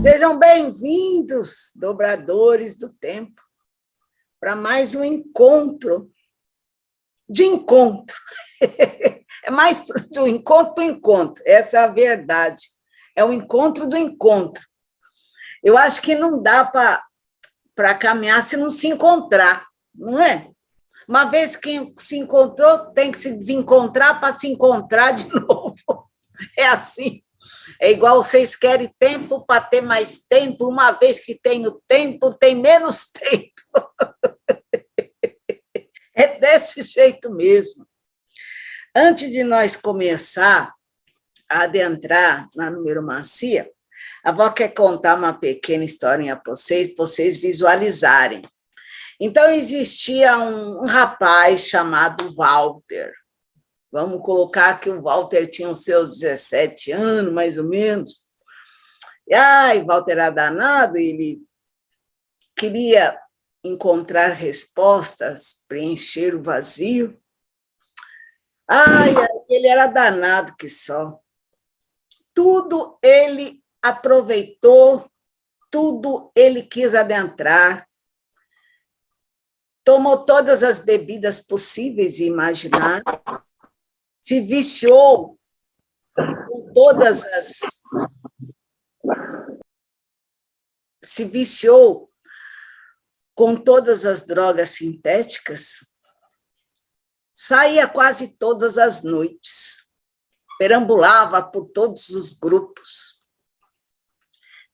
Sejam bem-vindos, dobradores do tempo, para mais um encontro de encontro. É mais do encontro para o encontro, essa é a verdade. É o encontro do encontro. Eu acho que não dá para caminhar se não se encontrar, não é? Uma vez que se encontrou, tem que se desencontrar para se encontrar de novo. É assim. É igual vocês querem tempo para ter mais tempo, uma vez que tem o tempo, tem menos tempo. É desse jeito mesmo. Antes de nós começar a adentrar na numeromancia, a avó quer contar uma pequena historinha para vocês visualizarem. Então, existia um rapaz chamado Walter. Vamos colocar que o Walter tinha os seus 17 anos, mais ou menos. E Walter era danado, ele queria encontrar respostas, preencher o vazio. Ele era danado que só. Tudo ele aproveitou, tudo ele quis adentrar. Tomou todas as bebidas possíveis e imagináveis, se viciou com todas as... Se viciou com todas as drogas sintéticas, saía quase todas as noites, perambulava por todos os grupos,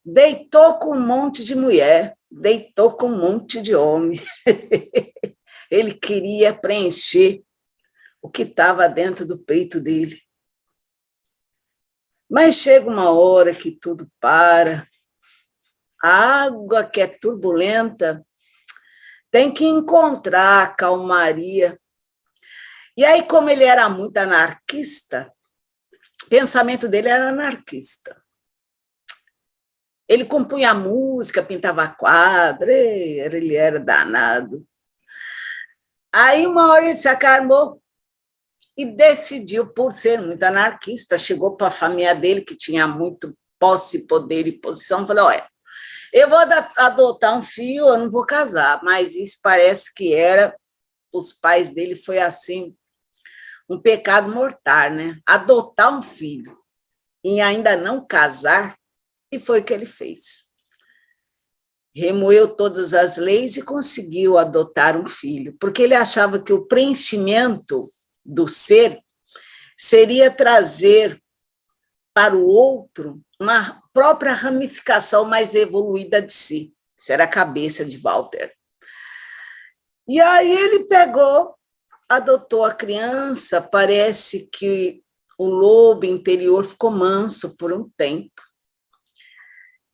deitou com um monte de mulher, deitou com um monte de homem. Ele queria preencher o que estava dentro do peito dele. Mas chega uma hora que tudo para, a água que é turbulenta tem que encontrar calmaria. E aí, como ele era muito anarquista, o pensamento dele era anarquista. Ele compunha música, pintava quadro, ele era danado. Aí, uma hora ele se acalmou e decidiu, por ser muito anarquista, chegou para a família dele, que tinha muito posse, poder e posição, falou, olha, eu vou adotar um filho, eu não vou casar, mas isso parece que era, os pais dele foi assim, um pecado mortal, né? Adotar um filho e ainda não casar, e foi o que ele fez. Remoeu todas as leis e conseguiu adotar um filho, porque ele achava que o preenchimento do ser seria trazer para o outro uma própria ramificação mais evoluída de si. Isso era a cabeça de Walter. E aí ele pegou, adotou a criança, parece que o lobo interior ficou manso por um tempo.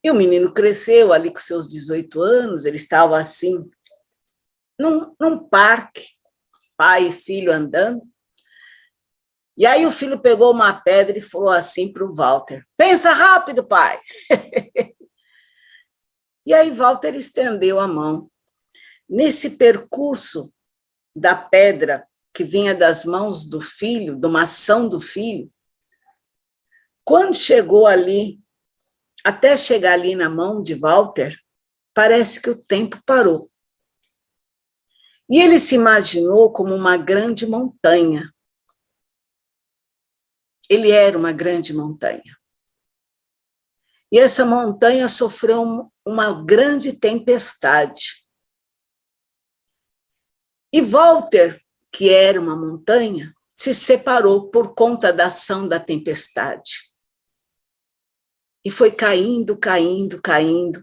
E o menino cresceu ali com seus 18 anos, ele estava assim, num parque, pai e filho andando. E aí o filho pegou uma pedra e falou assim para o Walter, pensa rápido, pai. E aí Walter estendeu a mão. Nesse percurso da pedra que vinha das mãos do filho, de uma ação do filho, quando chegou ali, até chegar ali na mão de Walter, parece que o tempo parou. E ele se imaginou como uma grande montanha. Ele era uma grande montanha. E essa montanha sofreu uma grande tempestade. E Walter, que era uma montanha, se separou por conta da ação da tempestade. E foi caindo, caindo, caindo,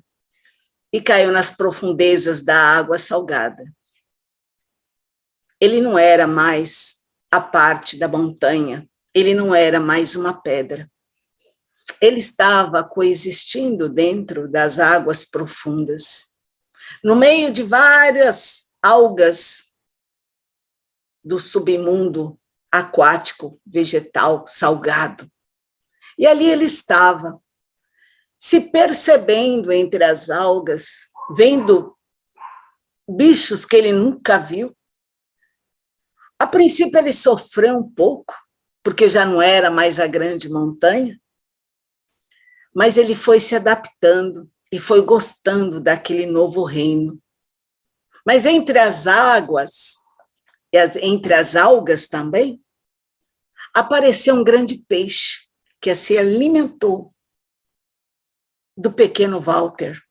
e caiu nas profundezas da água salgada. Ele não era mais a parte da montanha, ele não era mais uma pedra. Ele estava coexistindo dentro das águas profundas, no meio de várias algas do submundo aquático, vegetal, salgado. E ali ele estava, se percebendo entre as algas, vendo bichos que ele nunca viu. A princípio ele sofreu um pouco, porque já não era mais a grande montanha, Mas ele foi se adaptando e foi gostando daquele novo reino. Mas entre as águas, entre as algas também, apareceu um grande peixe que se alimentou do pequeno Walter.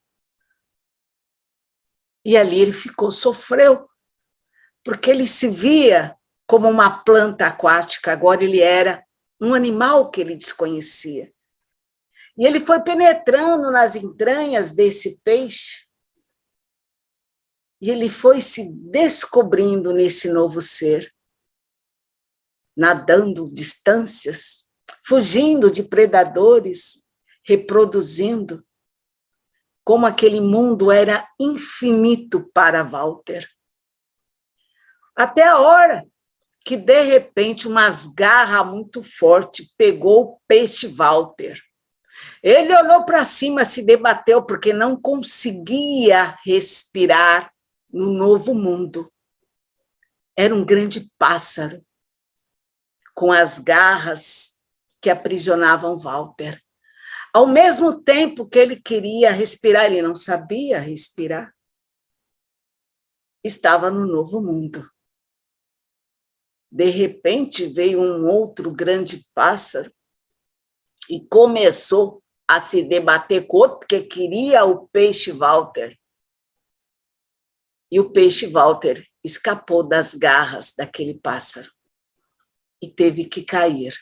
E ali ele sofreu, porque ele se via como uma planta aquática, agora ele era um animal que ele desconhecia. E ele foi penetrando nas entranhas desse peixe, e ele foi se descobrindo nesse novo ser, nadando distâncias, fugindo de predadores, reproduzindo, como aquele mundo era infinito para Walter. Até a hora que, de repente, umas garras muito fortes pegou o peixe Walter. Ele olhou para cima, se debateu, porque não conseguia respirar no novo mundo. Era um grande pássaro, com as garras que aprisionavam Walter. Ao mesmo tempo que ele queria respirar, ele não sabia respirar. Estava no novo mundo. De repente, veio um outro grande pássaro e começou a se debater com outro, porque queria o peixe Walter. E o peixe Walter escapou das garras daquele pássaro e teve que cair.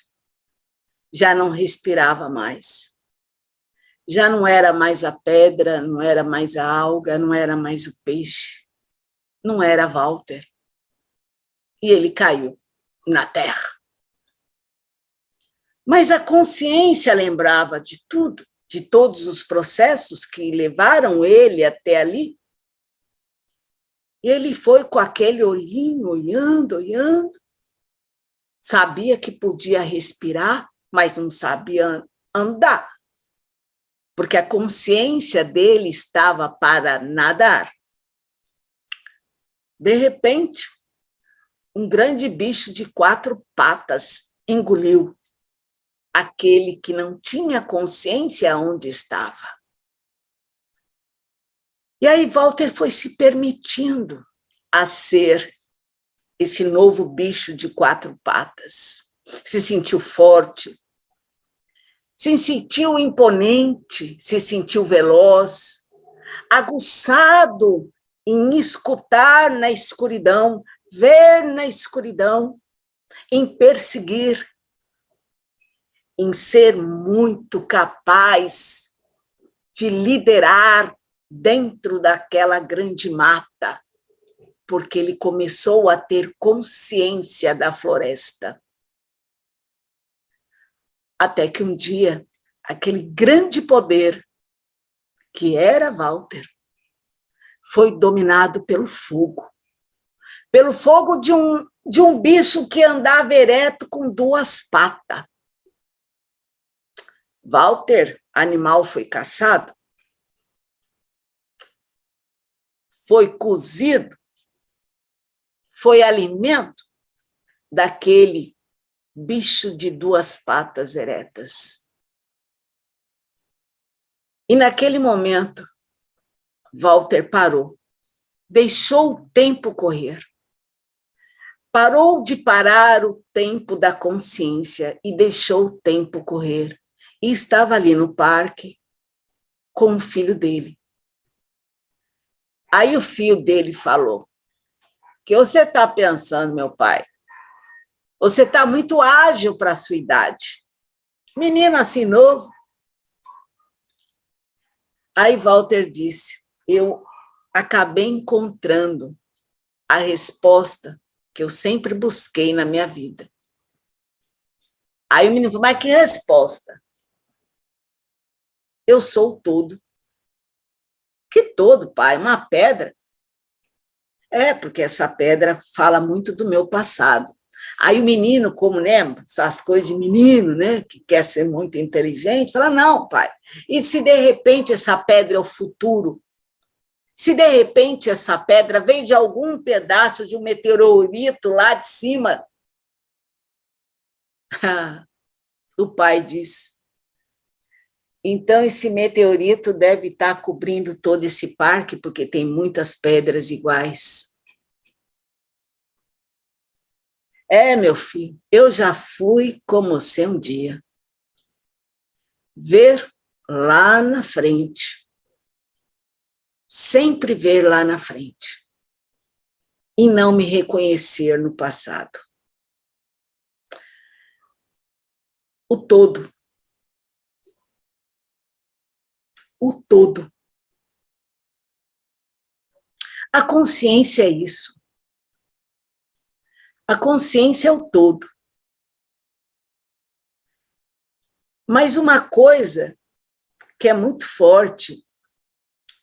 Já não respirava mais. Já não era mais a pedra, não era mais a alga, não era mais o peixe. Não era Walter. E ele caiu na terra. Mas a consciência lembrava de tudo, de todos os processos que levaram ele até ali. E ele foi com aquele olhinho, olhando. Sabia que podia respirar, mas não sabia andar, porque a consciência dele estava para nadar. De repente, um grande bicho de 4 patas engoliu aquele que não tinha consciência onde estava. E aí Walter foi se permitindo a ser esse novo bicho de 4 patas. Se sentiu forte, se sentiu imponente, se sentiu veloz, aguçado em escutar na escuridão, ver na escuridão, em perseguir, em ser muito capaz de liderar dentro daquela grande mata, porque ele começou a ter consciência da floresta. Até que um dia, aquele grande poder, que era Walter, foi dominado pelo fogo de um bicho que andava ereto com 2 patas. Walter, animal, foi caçado, foi cozido, foi alimento daquele bicho de 2 patas eretas. E naquele momento, Walter parou, deixou o tempo correr. Parou de parar o tempo da consciência e deixou o tempo correr. E estava ali no parque com o filho dele. Aí o filho dele falou: "O que você está pensando, meu pai? Você está muito ágil para a sua idade. Menino assim novo." Aí Walter disse: "Eu acabei encontrando a resposta que eu sempre busquei na minha vida." Aí o menino falou: "Mas que resposta?" "Eu sou o todo." "Que todo, pai? Uma pedra?" "É, porque essa pedra fala muito do meu passado." Aí o menino, como, né, essas coisas de menino, né, que quer ser muito inteligente, fala: "Não, pai, e se de repente essa pedra é o futuro? Se de repente essa pedra vem de algum pedaço de um meteorito lá de cima?" O pai disse: Então, esse meteorito deve estar cobrindo todo esse parque, porque tem muitas pedras iguais. É, meu filho, eu já fui como você um dia. Ver lá na frente. Sempre ver lá na frente. E não me reconhecer no passado. O todo. O todo. A consciência é isso. A consciência é o todo. Mas uma coisa que é muito forte,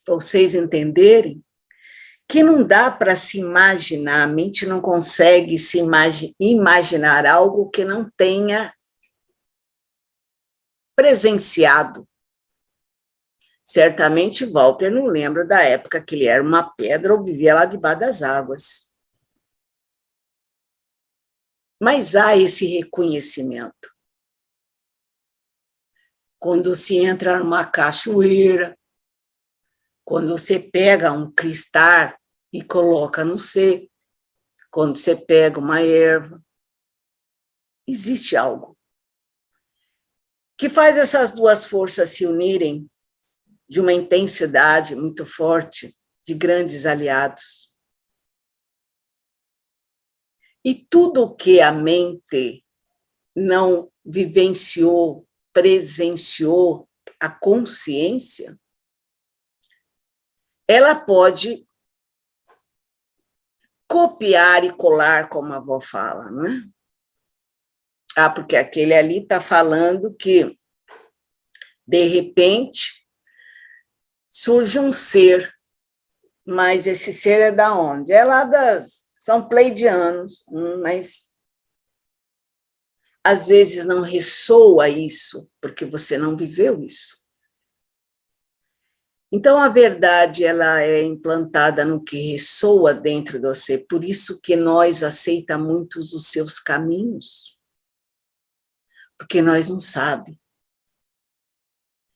para vocês entenderem, que não dá para se imaginar, a mente não consegue se imaginar algo que não tenha presenciado. Certamente Walter não lembra da época que ele era uma pedra ou vivia lá debaixo das águas. Mas há esse reconhecimento. Quando se entra numa cachoeira, quando você pega um cristal e coloca no seco, quando você pega uma erva, existe algo que faz essas duas forças se unirem de uma intensidade muito forte, de grandes aliados. E tudo o que a mente não vivenciou, presenciou, a consciência, ela pode copiar e colar, como a avó fala, não é? Ah, porque aquele ali está falando que, de repente, surge um ser, mas esse ser é da onde? É lá são pleidianos, mas às vezes não ressoa isso, porque você não viveu isso. Então, a verdade, ela é implantada no que ressoa dentro de você, por isso que nós aceitamos muitos os seus caminhos, porque nós não sabemos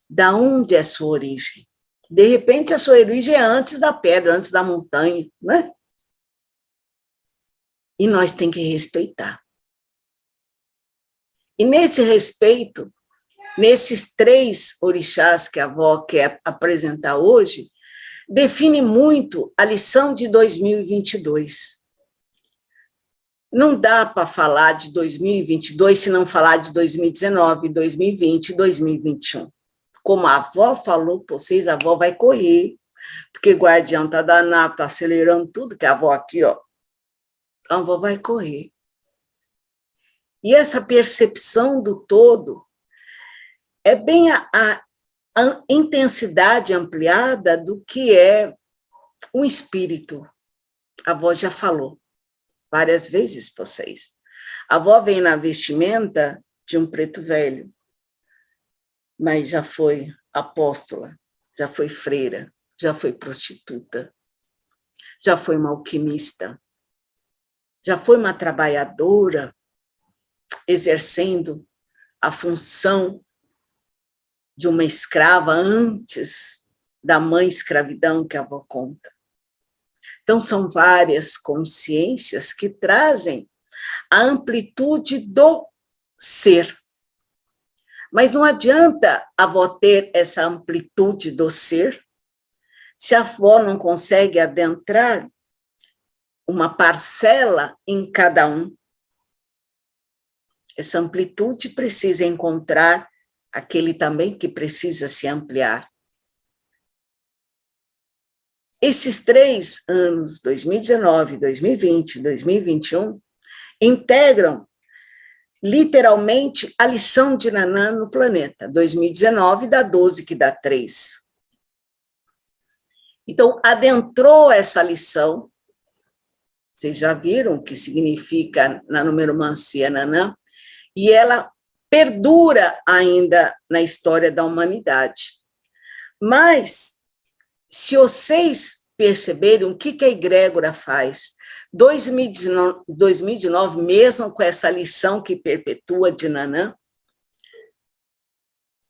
da onde é a sua origem. De repente, a sua origem é antes da pedra, antes da montanha, né? E nós temos que respeitar. E nesse respeito, nesses 3 orixás que a avó quer apresentar hoje, define muito a lição de 2022. Não dá para falar de 2022 se não falar de 2019, 2020, 2021. Como a avó falou para vocês, a avó vai correr, porque o guardião está danado, está acelerando tudo, que a avó aqui, ó. Então, a avó vai correr. E essa percepção do todo é bem a intensidade ampliada do que é um espírito. A avó já falou várias vezes para vocês. A avó vem na vestimenta de um preto velho, mas já foi apóstola, já foi freira, já foi prostituta, já foi uma alquimista, já foi uma trabalhadora exercendo a função de uma escrava antes da mãe escravidão que a avó conta. Então, são várias consciências que trazem a amplitude do ser. Mas não adianta a avó ter essa amplitude do ser se a avó não consegue adentrar uma parcela em cada um. Essa amplitude precisa encontrar aquele também que precisa se ampliar. Esses 3 anos, 2019, 2020, 2021, integram literalmente a lição de Nanã no planeta. 2019 dá 12, que dá 3. Então, adentrou essa lição, vocês já viram o que significa na numeromancia Nanã, e ela perdura ainda na história da humanidade. Mas, se vocês perceberem o que a egrégora faz, 2019, mesmo com essa lição que perpetua de Nanã,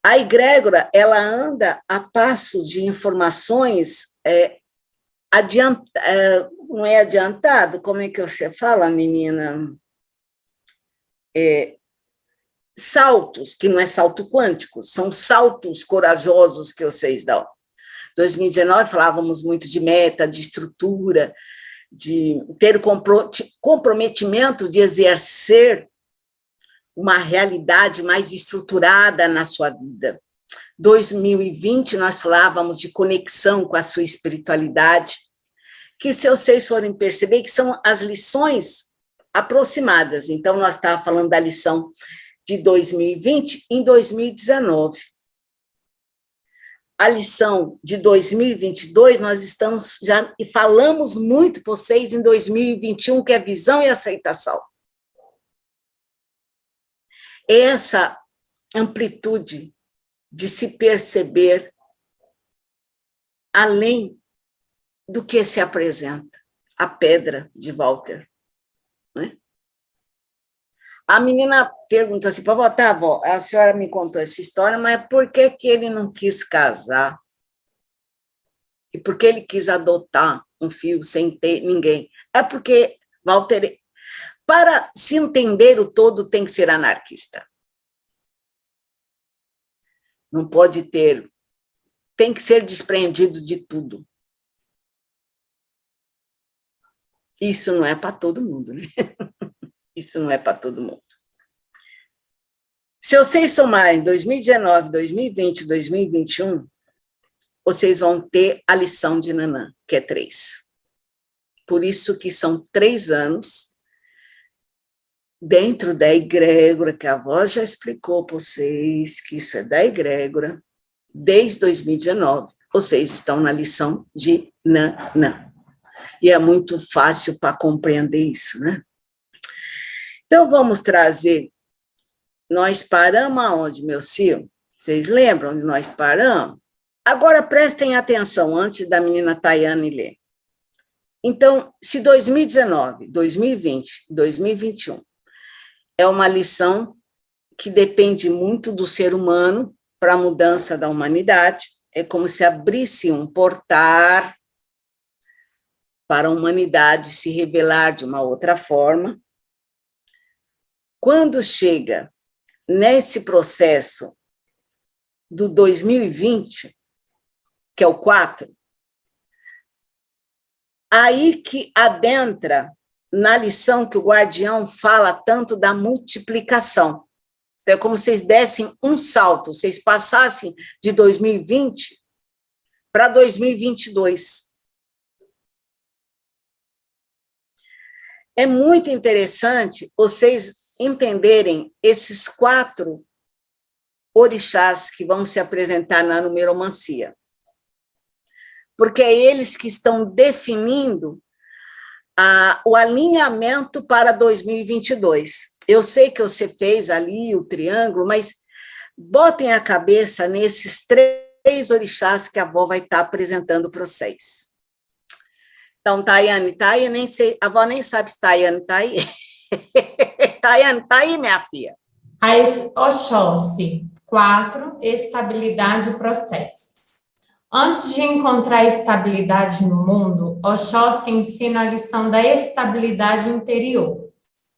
A egrégora, ela anda a passos de informações não é adiantado, como é que você fala, menina? Saltos, que não é salto quântico, são saltos corajosos que vocês dão. 2019 falávamos muito de meta, de estrutura, de ter comprometimento de exercer uma realidade mais estruturada na sua vida. 2020 nós falávamos de conexão com a sua espiritualidade, que se vocês forem perceber que são as lições aproximadas. Então, nós estávamos falando da lição de 2020 em 2019. A lição de 2022, nós estamos já e falamos muito para vocês em 2021, que é visão e aceitação. Essa amplitude de se perceber além do que se apresenta, a pedra de Walter. Né? A menina pergunta assim, para voltar, avó, a senhora me contou essa história, mas por que que ele não quis casar? E por que ele quis adotar um filho sem ter ninguém? É porque Walter, para se entender o todo, tem que ser anarquista. Não pode ter, tem que ser despreendido de tudo. Isso não é para todo mundo, né? Isso não é para todo mundo. Se vocês somarem 2019, 2020, 2021, vocês vão ter a lição de Nanã, que é 3. Por isso que são 3 anos dentro da egrégora, que a avó já explicou para vocês, que isso é da egrégora, desde 2019, vocês estão na lição de Nanã. E é muito fácil para compreender isso, né? Então, vamos trazer. Nós paramos aonde, meu filho? Vocês lembram onde nós paramos? Agora, prestem atenção, antes da menina Tayane ler. Então, se 2019, 2020, 2021 é uma lição que depende muito do ser humano para a mudança da humanidade, é como se abrisse um portal para a humanidade se revelar de uma outra forma. Quando chega nesse processo do 2020, que é o 4, aí que adentra na lição que o guardião fala tanto da multiplicação. Então, é como se vocês dessem um salto, vocês passassem de 2020 para 2022. É muito interessante vocês entenderem esses 4 orixás que vão se apresentar na numeromancia. Porque é eles que estão definindo o alinhamento para 2022. Eu sei que você fez ali o triângulo, mas botem a cabeça nesses 3 orixás que a avó vai estar apresentando para vocês. Então, Tayane, está aí? Nem sei, a avó nem sabe se Tayane está aí. Tayane, está aí, minha filha? Oxóssi, 4, estabilidade e processo. Antes de encontrar estabilidade no mundo, Oxóssi ensina a lição da estabilidade interior.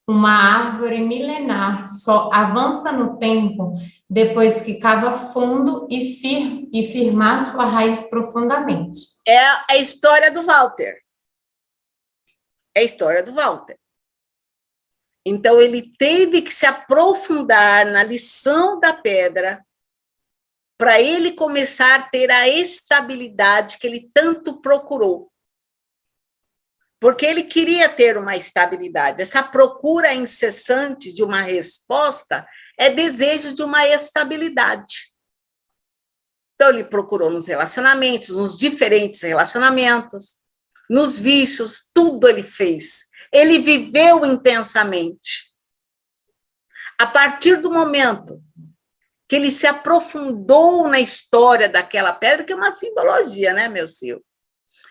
Uma árvore milenar só avança no tempo depois que cava fundo e firmar sua raiz profundamente. É a história do Walter. É a história do Walter. Então, ele teve que se aprofundar na lição da pedra para ele começar a ter a estabilidade que ele tanto procurou. Porque ele queria ter uma estabilidade. Essa procura incessante de uma resposta é desejo de uma estabilidade. Então, ele procurou nos relacionamentos, nos diferentes relacionamentos, nos vícios, tudo ele fez. Ele viveu intensamente. A partir do momento que ele se aprofundou na história daquela pedra, que é uma simbologia, né, meu Sil?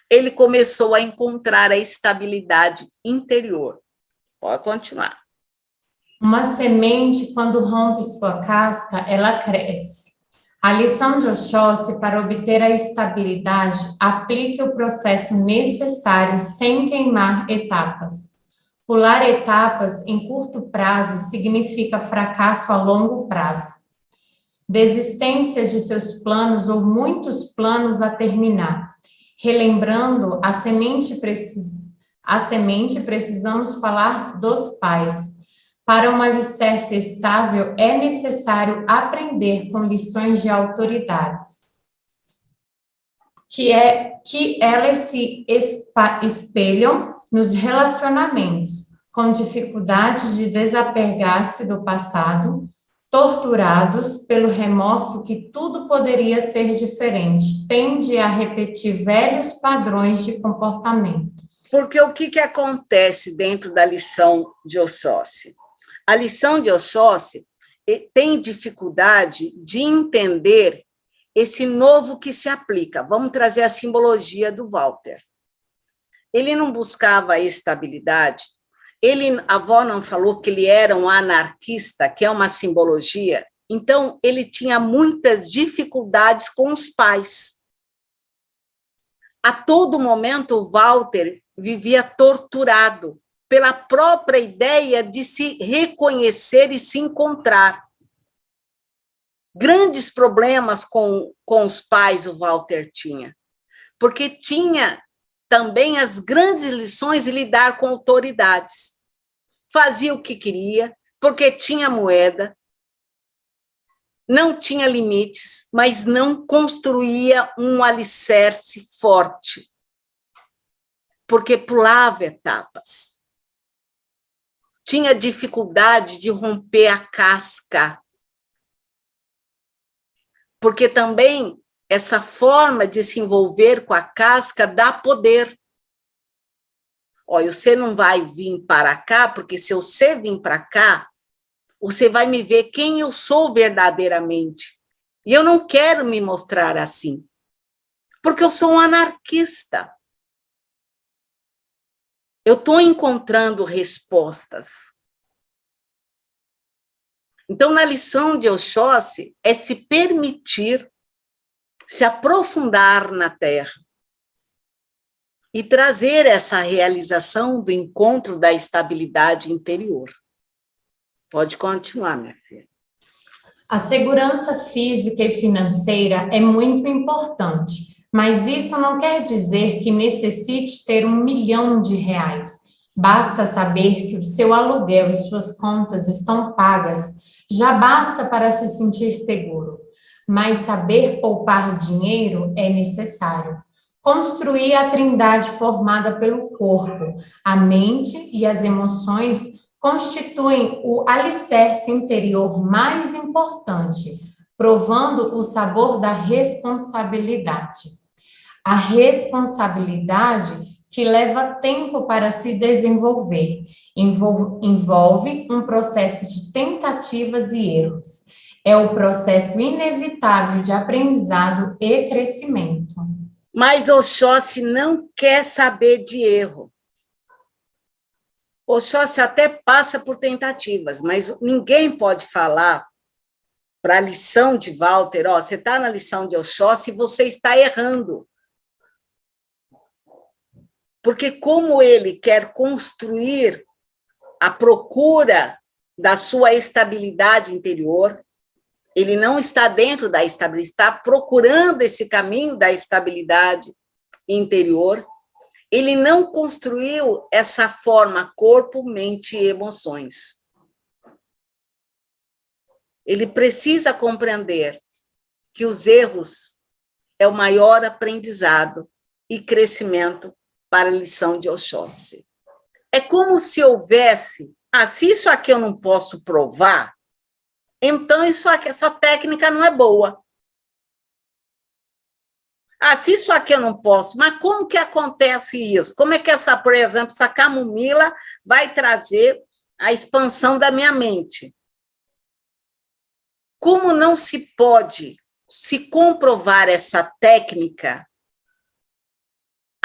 Ele começou a encontrar a estabilidade interior. Pode continuar. Uma semente, quando rompe sua casca, ela cresce. A lição de Oxóssi, para obter a estabilidade, aplique o processo necessário sem queimar etapas. Pular etapas em curto prazo significa fracasso a longo prazo. Desistência de seus planos ou muitos planos a terminar. Relembrando a semente, precisamos falar dos pais. Para um alicerce estável, é necessário aprender com lições de autoridades, que elas se espelham nos relacionamentos, com dificuldade de desapegar-se do passado, torturados pelo remorso que tudo poderia ser diferente, tende a repetir velhos padrões de comportamentos. Porque o que acontece dentro da lição de Oxóssi? A lição de Oxóssi tem dificuldade de entender esse novo que se aplica. Vamos trazer a simbologia do Walter. Ele não buscava a estabilidade. A avó não falou que ele era um anarquista, que é uma simbologia. Então, ele tinha muitas dificuldades com os pais. A todo momento, o Walter vivia torturado pela própria ideia de se reconhecer e se encontrar. Grandes problemas com os pais o Walter tinha, porque tinha também as grandes lições de lidar com autoridades. Fazia o que queria, porque tinha moeda, não tinha limites, mas não construía um alicerce forte, porque pulava etapas. Tinha dificuldade de romper a casca, porque também essa forma de se envolver com a casca dá poder. Olha, você não vai vir para cá, porque se você vir para cá, você vai me ver quem eu sou verdadeiramente. E eu não quero me mostrar assim, porque eu sou um anarquista. Eu estou encontrando respostas. Então, na lição de Oxóssi, é se permitir se aprofundar na Terra e trazer essa realização do encontro da estabilidade interior. Pode continuar, minha filha. A segurança física e financeira é muito importante, mas isso não quer dizer que necessite ter R$1 milhão. Basta saber que o seu aluguel e suas contas estão pagas, já basta para se sentir seguro. Mas saber poupar dinheiro é necessário. Construir a trindade formada pelo corpo, a mente e as emoções constituem o alicerce interior mais importante, provando o sabor da responsabilidade. A responsabilidade que leva tempo para se desenvolver, envolve um processo de tentativas e erros. É o processo inevitável de aprendizado e crescimento. Mas Oxóssi não quer saber de erro. Oxóssi até passa por tentativas, mas ninguém pode falar para a lição de Walter, ó, você está na lição de Oxóssi e você está errando. Porque como ele quer construir a procura da sua estabilidade interior, ele não está dentro da estabilidade, está procurando esse caminho da estabilidade interior. Ele não construiu essa forma corpo, mente e emoções. Ele precisa compreender que os erros é o maior aprendizado e crescimento para a lição de Oxóssi. É como se houvesse, se isso aqui eu não posso provar, então isso aqui, essa técnica não é boa. Se isso aqui eu não posso, mas como que acontece isso? Como é que por exemplo, essa camomila vai trazer a expansão da minha mente? Como não se pode se comprovar essa técnica,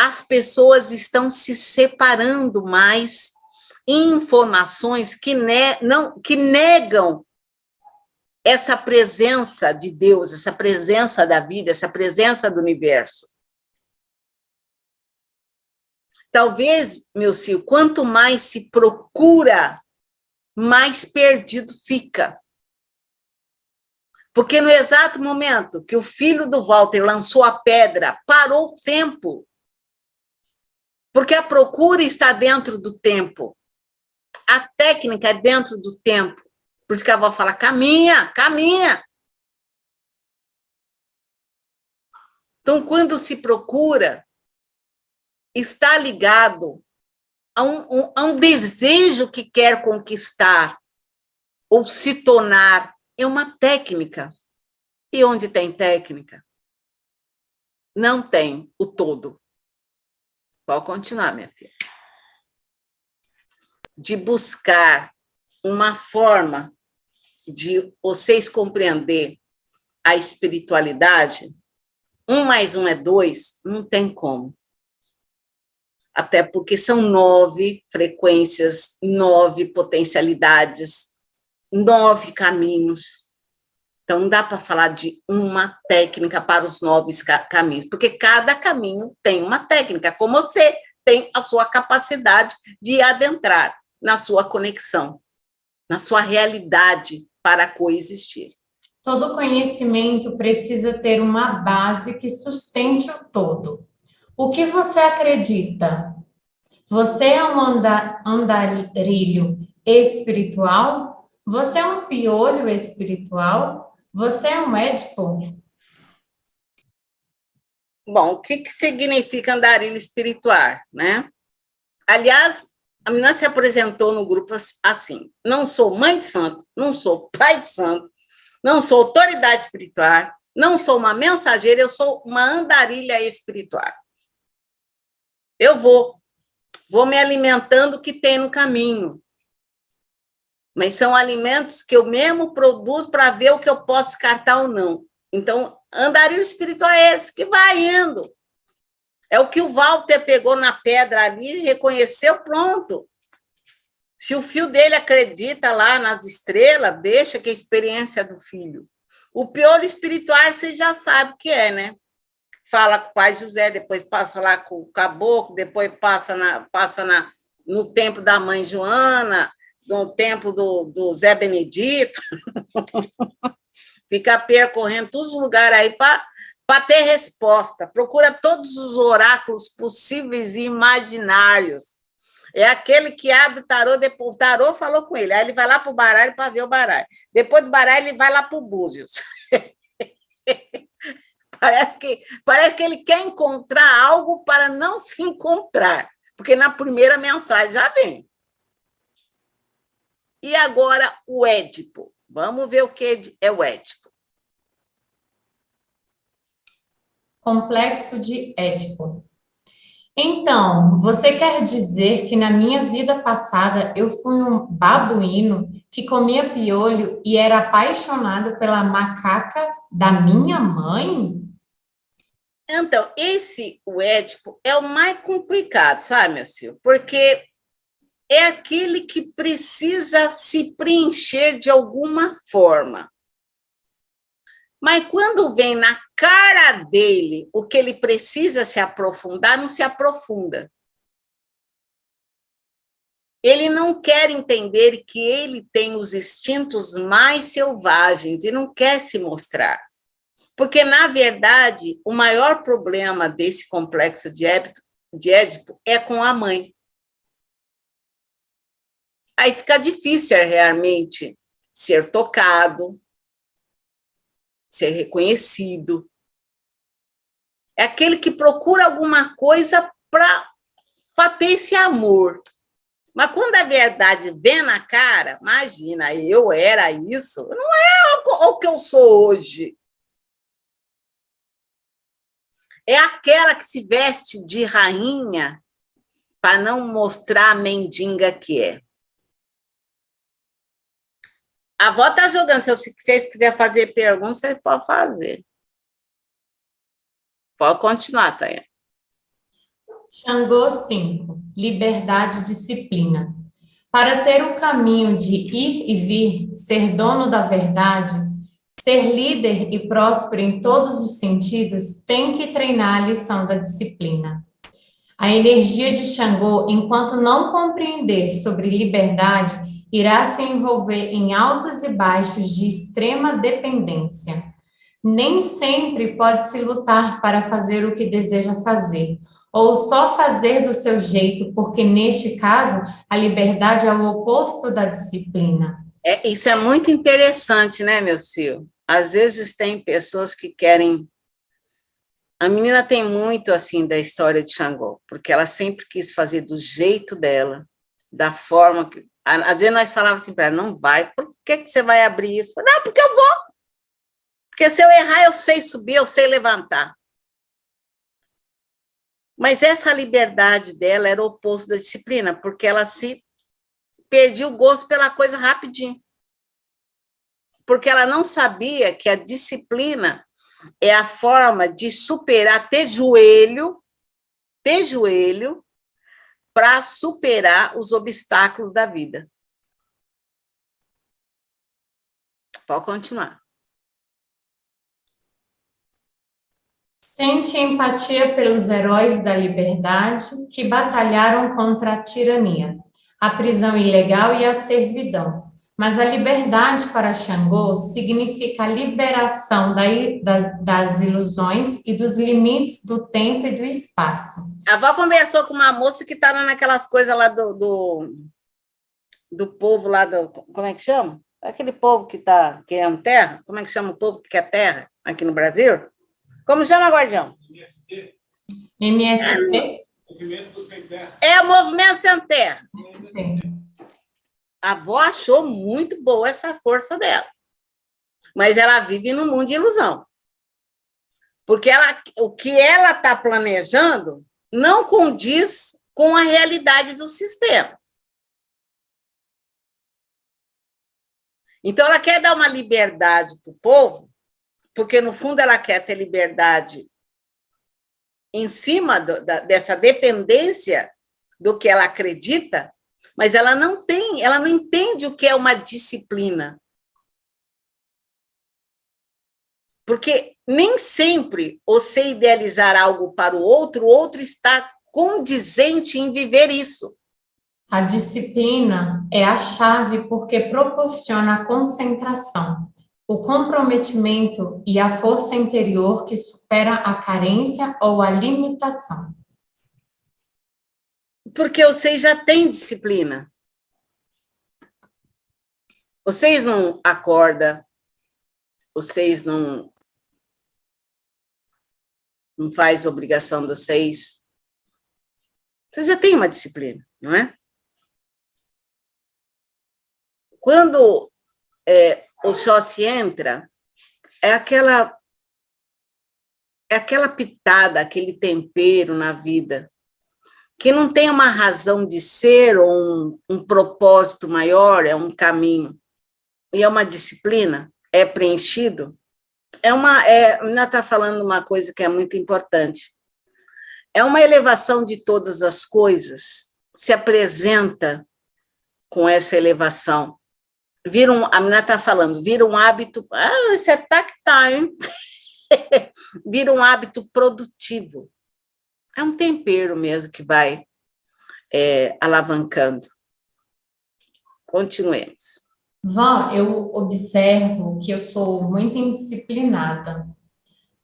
as pessoas estão se separando mais em informações que negam essa presença de Deus, essa presença da vida, essa presença do universo. Talvez, meu Sil, quanto mais se procura, mais perdido fica. Porque no exato momento que o filho do Walter lançou a pedra, parou o tempo. Porque a procura está dentro do tempo. A técnica é dentro do tempo. Por isso que a avó fala, caminha, caminha. Então, quando se procura, está ligado a um desejo que quer conquistar ou se tornar. É uma técnica. E onde tem técnica, não tem o todo. Pode continuar, minha filha. De buscar uma forma de vocês compreender a espiritualidade, 1 mais 1 é 2, não tem como. Até porque são 9 frequências, 9 potencialidades, 9 caminhos. Então, não dá para falar de uma técnica para os 9 caminhos, porque cada caminho tem uma técnica, como você tem a sua capacidade de adentrar na sua conexão, na sua realidade para coexistir. Todo conhecimento precisa ter uma base que sustente o todo. O que você acredita? Você é um andarilho espiritual? Você é um piolho espiritual? Você é um Édipo? Bom, o que significa andarilho espiritual, né? Aliás, a menina se apresentou no grupo assim, não sou mãe de santo, não sou pai de santo, não sou autoridade espiritual, não sou uma mensageira, eu sou uma andarilha espiritual. Eu vou me alimentando do que tem no caminho. Mas são alimentos que eu mesmo produzo para ver o que eu posso descartar ou não. Então, andarilho espiritual é esse que vai indo. É o que o Walter pegou na pedra ali, reconheceu, pronto. Se o filho dele acredita lá nas estrelas, deixa que a experiência é do filho. O piolho espiritual, você já sabe o que é, né? Fala com o pai José, depois passa lá com o caboclo, depois passa no tempo da mãe Joana, no tempo do Zé Benedito. Fica percorrendo todos os lugares aí para ter resposta. Procura todos os oráculos possíveis e imaginários. É aquele que abre o tarô, depois o tarô falou com ele, aí ele vai lá para o baralho para ver o baralho. Depois do baralho, ele vai lá para o Búzios. Parece que ele quer encontrar algo para não se encontrar, porque na primeira mensagem já vem. E agora o Édipo. Vamos ver o que é o Édipo. Complexo de Édipo. Então, você quer dizer que na minha vida passada eu fui um babuíno que comia piolho e era apaixonado pela macaca da minha mãe? Então, o Édipo é o mais complicado, sabe, meu filho? Porque é aquele que precisa se preencher de alguma forma. Mas quando vem na cara dele o que ele precisa se aprofundar, não se aprofunda. Ele não quer entender que ele tem os instintos mais selvagens e não quer se mostrar. Porque, na verdade, o maior problema desse complexo de Édipo é com a mãe. Aí fica difícil realmente ser tocado, ser reconhecido. É aquele que procura alguma coisa para ter esse amor. Mas quando a verdade vem na cara, imagina, eu era isso, não é o que eu sou hoje. É aquela que se veste de rainha para não mostrar a mendiga que é. A avó está jogando. Se vocês quiserem fazer perguntas, vocês podem fazer. Pode continuar, Tayane. Xangô 5. Liberdade e disciplina. Para ter o caminho de ir e vir, ser dono da verdade, Ser líder e próspero em todos os sentidos tem que treinar a lição da disciplina. A energia de Xangô, enquanto não compreender sobre liberdade, irá se envolver em altos e baixos de extrema dependência. Nem sempre pode-se lutar para fazer o que deseja fazer, ou só fazer do seu jeito, porque neste caso a liberdade é o oposto da disciplina. Isso é muito interessante, né, meu filho? Às vezes tem pessoas que querem. A menina tem muito assim da história de Xangô, porque ela sempre quis fazer do jeito dela, da forma que. Às vezes nós falávamos assim para ela: não vai, por que você vai abrir isso? Não, porque eu vou. Porque se eu errar, eu sei subir, eu sei levantar. Mas essa liberdade dela era o oposto da disciplina, porque ela se perdia o gosto pela coisa rapidinho. Porque ela não sabia que a disciplina é a forma de superar, ter joelho, para superar os obstáculos da vida. Pode continuar. Sente empatia pelos heróis da liberdade que batalharam contra a tirania, a prisão ilegal e a servidão. Mas a liberdade para Xangô significa a liberação das ilusões e dos limites do tempo e do espaço. A avó conversou com uma moça que estava naquelas coisas lá do povo lá do... Como é que chama? Aquele povo que é terra. Como é que chama o povo que quer terra aqui no Brasil? Como chama, Guardião? MST? Movimento Sem Terra. É o Movimento Sem Terra. Sim. A avó achou muito boa essa força dela. Mas ela vive num mundo de ilusão. Porque o que ela está planejando não condiz com a realidade do sistema. Então, ela quer dar uma liberdade para o povo, porque, no fundo, ela quer ter liberdade em cima dessa dependência do que ela acredita, mas ela não entende o que é uma disciplina. Porque nem sempre você idealizar algo para o outro está condizente em viver isso. A disciplina é a chave porque proporciona a concentração, o comprometimento e a força interior que supera a carência ou a limitação. Porque vocês já têm disciplina. Vocês não acordam, vocês não faz obrigação de vocês. Vocês já têm uma disciplina, não é? Quando Oxóssi entra, é aquela pitada, aquele tempero na vida, que não tem uma razão de ser ou um propósito maior, é um caminho, e é uma disciplina, é preenchido. Ainda está falando uma coisa que é muito importante. É uma elevação de todas as coisas, se apresenta com essa elevação. A menina está falando, vira um hábito, isso é tactile, vira um hábito produtivo. É um tempero mesmo que vai alavancando. Continuemos. Vó, eu observo que eu sou muito indisciplinada,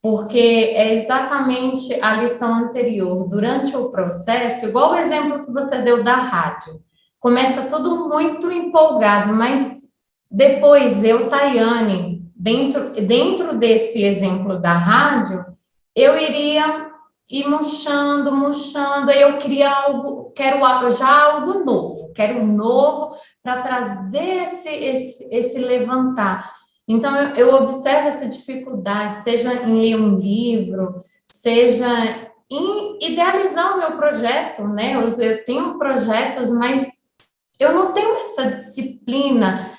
porque é exatamente a lição anterior. Durante o processo, igual o exemplo que você deu da rádio, começa tudo muito empolgado, mas depois eu, Tayane, dentro desse exemplo da rádio, eu iria ir murchando, aí eu queria quero já algo novo, quero um novo para trazer esse levantar. Então, eu observo essa dificuldade, seja em ler um livro, seja em idealizar o meu projeto, né? Eu tenho projetos, mas eu não tenho essa disciplina.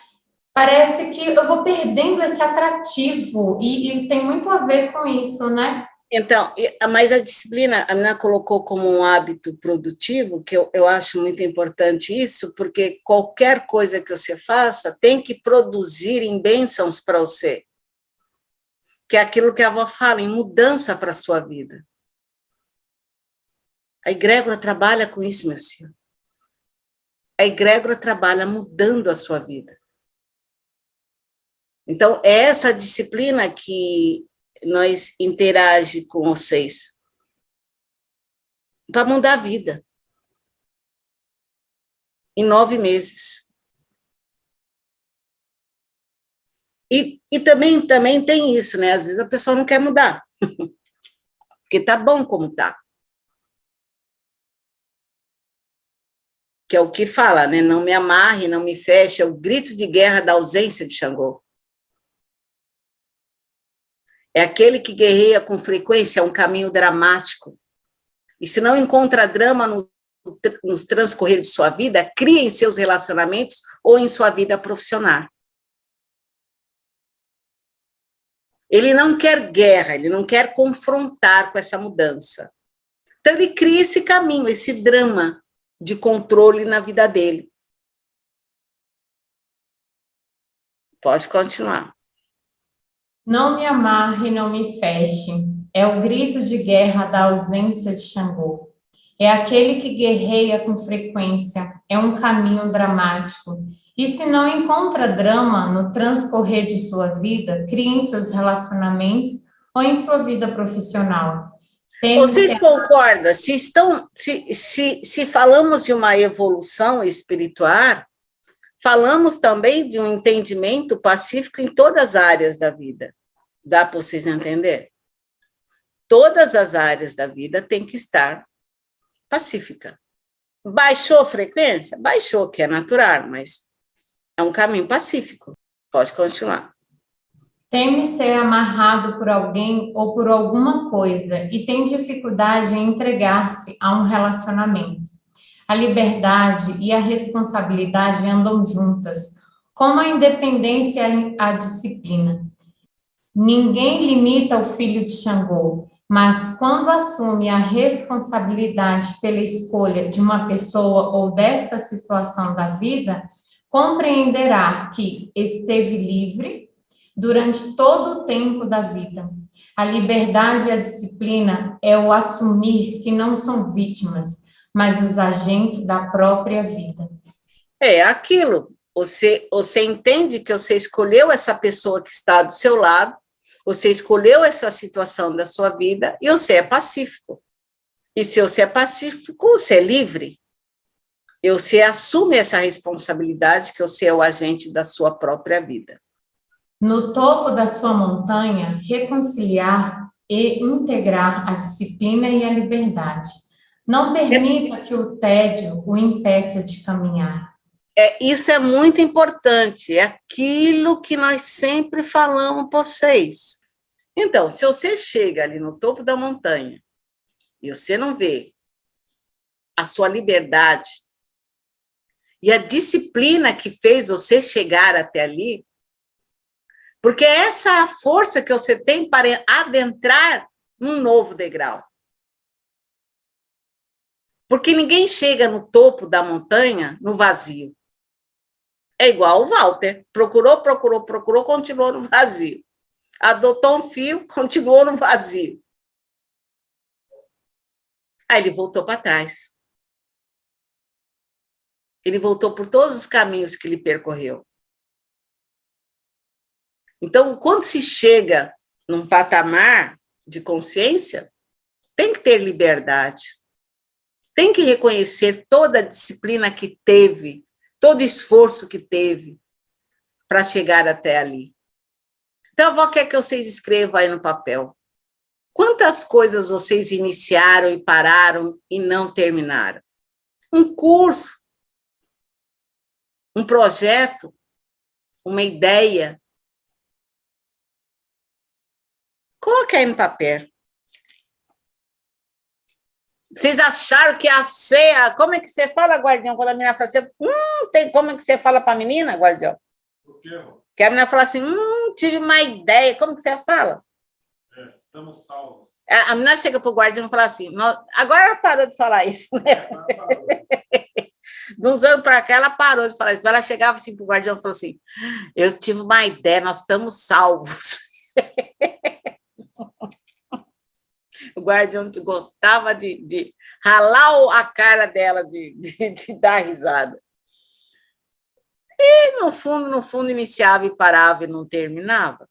Parece que eu vou perdendo esse atrativo e tem muito a ver com isso, né? Então, mas a disciplina, a menina colocou como um hábito produtivo, que eu acho muito importante isso, porque qualquer coisa que você faça tem que produzir em bênçãos para você. que é aquilo que a avó fala, em mudança para a sua vida. A egrégora trabalha com isso, meu senhor. A egrégora trabalha mudando a sua vida. Então, é essa disciplina que nós interage com vocês para mudar a vida. Em 9 meses. E também tem isso, né? Às vezes a pessoa não quer mudar. Porque tá bom como tá. Que é o que fala, né? Não me amarre, não me feche, é o grito de guerra da ausência de Xangô. É aquele que guerreia com frequência, é um caminho dramático. E se não encontra drama nos transcorrer de sua vida, cria em seus relacionamentos ou em sua vida profissional. Ele não quer guerra, ele não quer confrontar com essa mudança. Então, ele cria esse caminho, esse drama de controle na vida dele. Pode continuar. Não me amarre, não me feche. É o grito de guerra da ausência de Xangô. É aquele que guerreia com frequência. É um caminho dramático. E se não encontra drama no transcorrer de sua vida, crie em seus relacionamentos ou em sua vida profissional. Vocês concordam? Se falamos de uma evolução espiritual, falamos também de um entendimento pacífico em todas as áreas da vida. Dá para vocês entender? Todas as áreas da vida têm que estar pacífica. Baixou a frequência? Baixou, que é natural, mas é um caminho pacífico. Pode continuar. Teme ser amarrado por alguém ou por alguma coisa e tem dificuldade em entregar-se a um relacionamento. A liberdade e a responsabilidade andam juntas, como a independência e a disciplina. Ninguém limita o filho de Xangô, mas quando assume a responsabilidade pela escolha de uma pessoa ou desta situação da vida, compreenderá que esteve livre durante todo o tempo da vida. A liberdade e a disciplina é o assumir que não são vítimas, mas os agentes da própria vida. É aquilo. Você entende que você escolheu essa pessoa que está do seu lado, você escolheu essa situação da sua vida e você é pacífico. E se você é pacífico, você é livre. E você assume essa responsabilidade que você é o agente da sua própria vida. No topo da sua montanha, reconciliar e integrar a disciplina e a liberdade. Não permita que o tédio o impeça de caminhar. Isso é muito importante, é aquilo que nós sempre falamos para vocês. Então, se você chega ali no topo da montanha e você não vê a sua liberdade e a disciplina que fez você chegar até ali, porque essa é a força que você tem para adentrar num novo degrau. Porque ninguém chega no topo da montanha no vazio. É igual o Walter. Procurou, continuou no vazio. Adotou um fio, continuou no vazio. Aí ele voltou para trás. Ele voltou por todos os caminhos que ele percorreu. Então, quando se chega num patamar de consciência, tem que ter liberdade. Tem que reconhecer toda a disciplina que teve, todo o esforço que teve para chegar até ali. Então, a avó quer que vocês escrevam aí no papel. Quantas coisas vocês iniciaram e pararam e não terminaram? Um curso, um projeto, uma ideia. Coloque aí no papel. Vocês acharam que a ceia... Como é que você fala, guardião, quando a menina fala assim? Tem como é que você fala para a menina, guardião? Por quê? Que a menina fala assim, tive uma ideia. Como que você fala? Estamos salvos. A menina chega para o guardião e fala assim, agora ela parou de falar isso, né? De uns anos para cá, ela parou de falar isso. Ela chegava assim para o guardião e falou assim, eu tive uma ideia, nós estamos salvos. guardião gostava de ralar a cara dela, de dar risada. E, no fundo, iniciava e parava e não terminava.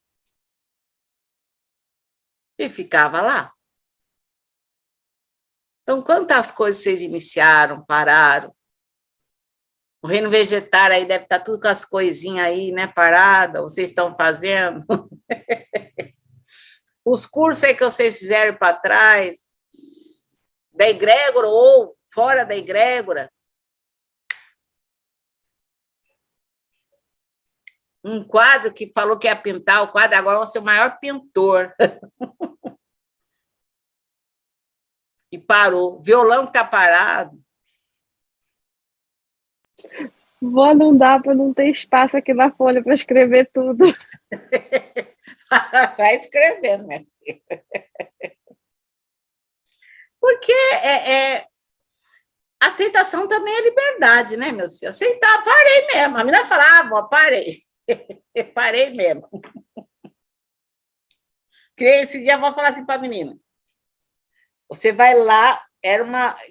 E ficava lá. Então, quantas coisas vocês iniciaram, pararam? O reino vegetário aí deve estar tudo com as coisinhas aí, né, parada, vocês estão fazendo. Os cursos aí que vocês fizeram para trás, da egrégora ou fora da egrégora. Um quadro que falou que ia pintar o quadro, agora você é o maior pintor. E parou. Violão que está parado. Vó, não dá para não ter espaço aqui na folha para escrever tudo. Vai escrevendo, né? Porque aceitação também é liberdade, né, meus filhos? Aceitar, parei mesmo. A menina fala, vó, parei. Parei mesmo. Esse dia eu vou falar assim para a menina. Você vai lá,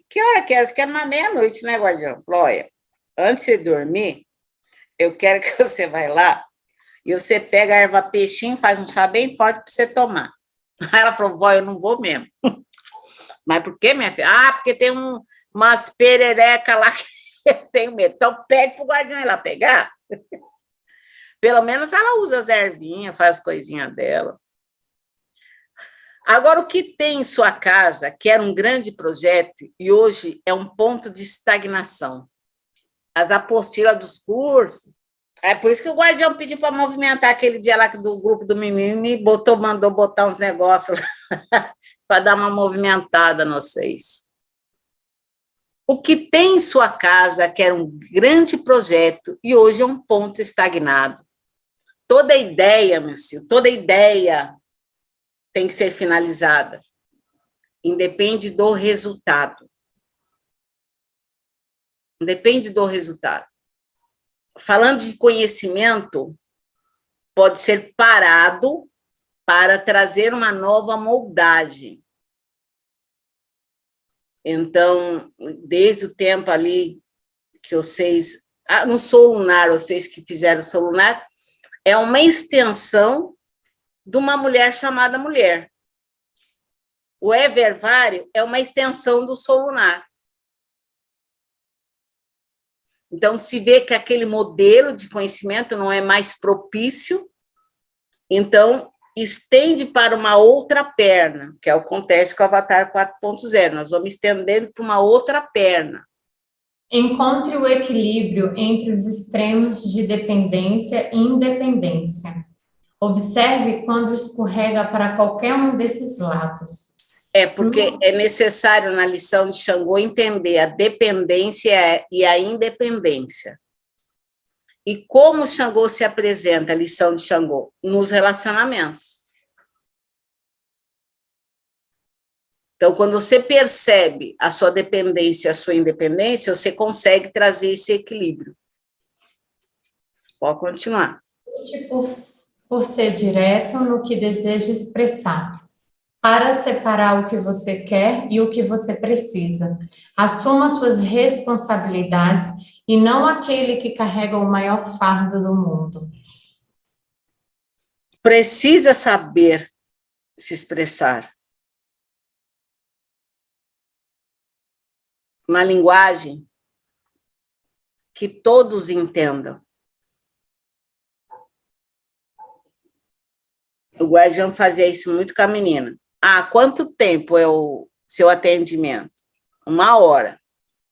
que hora que era? Acho que era uma meia-noite, né, guardião? Falou, olha, antes de dormir, eu quero que você vai lá e você pega a erva peixinho, faz um chá bem forte para você tomar. Aí ela falou, vó, eu não vou mesmo. Mas por quê, minha filha? Porque tem umas pererecas lá que eu tenho medo. Então, pede para o guardião ir lá pegar. Pelo menos ela usa as ervinhas, faz as coisinhas dela. Agora, o que tem em sua casa, que era um grande projeto, e hoje é um ponto de estagnação? As apostilas dos cursos. É por isso que o guardião pediu para movimentar aquele dia lá do grupo do Mimimi, mandou botar uns negócios lá para dar uma movimentada, não sei. O que tem em sua casa, que era um grande projeto, e hoje é um ponto estagnado. Toda ideia, meu filho, toda ideia tem que ser finalizada. Independe do resultado. Depende do resultado. Falando de conhecimento, pode ser parado para trazer uma nova moldagem. Então, desde o tempo ali que vocês... no Solunar, vocês que fizeram o Solunar, é uma extensão de uma mulher chamada mulher. O Evervário é uma extensão do Solunar. Então, se vê que aquele modelo de conhecimento não é mais propício, então, estende para uma outra perna, que é o contexto com o Avatar 4.0. Nós vamos estendendo para uma outra perna. Encontre o equilíbrio entre os extremos de dependência e independência. Observe quando escorrega para qualquer um desses lados. Porque é necessário, na lição de Xangô, entender a dependência e a independência. E como Xangô se apresenta, a lição de Xangô? Nos relacionamentos. Então, quando você percebe a sua dependência e a sua independência, você consegue trazer esse equilíbrio. Pode continuar. Por ser direto no que deseja expressar. Para separar o que você quer e o que você precisa. Assuma suas responsabilidades e não aquele que carrega o maior fardo do mundo. Precisa saber se expressar. Uma linguagem que todos entendam. O guardião fazia isso muito com a menina. Quanto tempo é o seu atendimento? 1 hora.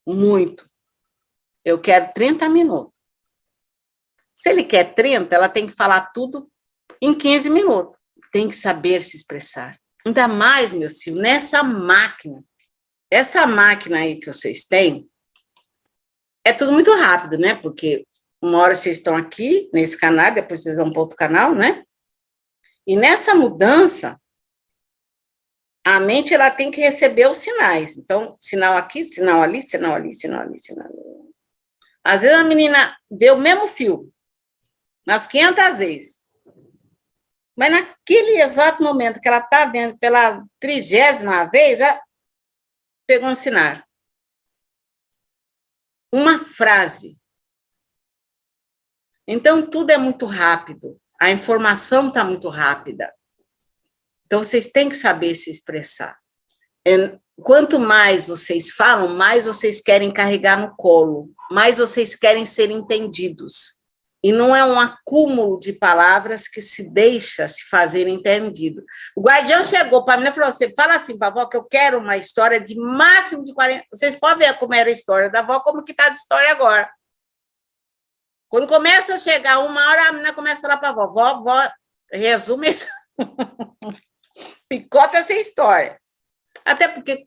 Muito. Eu quero 30 minutos. Se ele quer 30, ela tem que falar tudo em 15 minutos. Tem que saber se expressar. Ainda mais, meu filho, nessa máquina. Essa máquina aí que vocês têm, é tudo muito rápido, né? Porque uma hora vocês estão aqui, nesse canal, depois vocês vão para outro canal, né? E nessa mudança, a mente ela tem que receber os sinais. Então, sinal aqui, sinal ali, sinal ali, sinal ali, sinal ali. Às vezes a menina vê o mesmo fio, umas 500 vezes. Mas naquele exato momento que ela está vendo pela 30ª vez, ela pegou um sinal. Uma frase. Então, tudo é muito rápido. A informação está muito rápida. Então, vocês têm que saber se expressar. Quanto mais vocês falam, mais vocês querem carregar no colo, mais vocês querem ser entendidos. E não é um acúmulo de palavras que se deixa se fazer entendido. O guardião chegou para mim e falou assim, fala assim para a avó que eu quero uma história de máximo de 40... Vocês podem ver como era a história da avó, como que está a história agora. Quando começa a chegar uma hora, a menina começa a falar para a avó, vó, resume isso. Picota essa história. Até porque,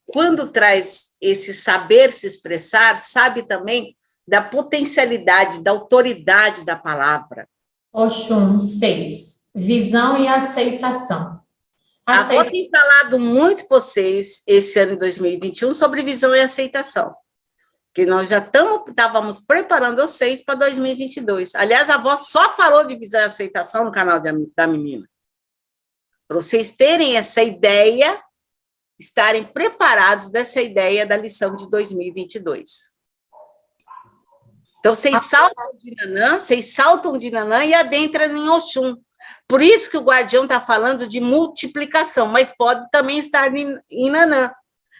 quando traz esse saber se expressar, sabe também da potencialidade, da autoridade da palavra. Oxum 6. Visão e aceitação. A avó tem falado muito para vocês, esse ano de 2021, sobre visão e aceitação. Que nós já estávamos preparando vocês para 2022. Aliás, a avó só falou de visão e aceitação no canal da menina. Para vocês terem essa ideia, estarem preparados dessa ideia da lição de 2022. Então, vocês saltam de Nanã e adentram em Oxum. Por isso que o guardião está falando de multiplicação, mas pode também estar em Nanã,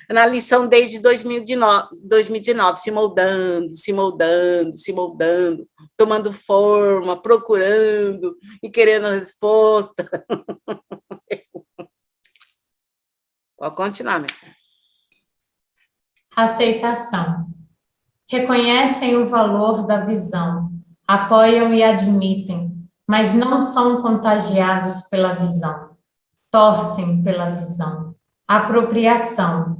na lição desde 2019, se moldando, tomando forma, procurando e querendo resposta. Pode continuar, minha filha. Aceitação. Reconhecem o valor da visão, apoiam e admitem, mas não são contagiados pela visão, torcem pela visão. Apropriação.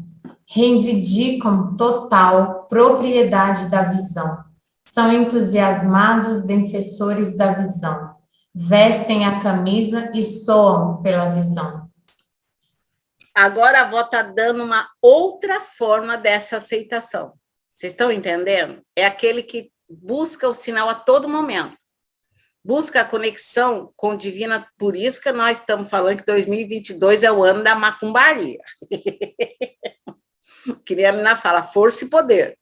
Reivindicam total propriedade da visão. São entusiasmados defensores da visão. Vestem a camisa e soam pela visão. Agora a avó está dando uma outra forma dessa aceitação. Vocês estão entendendo? É aquele que busca o sinal a todo momento. Busca a conexão com o divino. Por isso que nós estamos falando que 2022 é o ano da macumbaria. Que nem a menina fala, força e poder.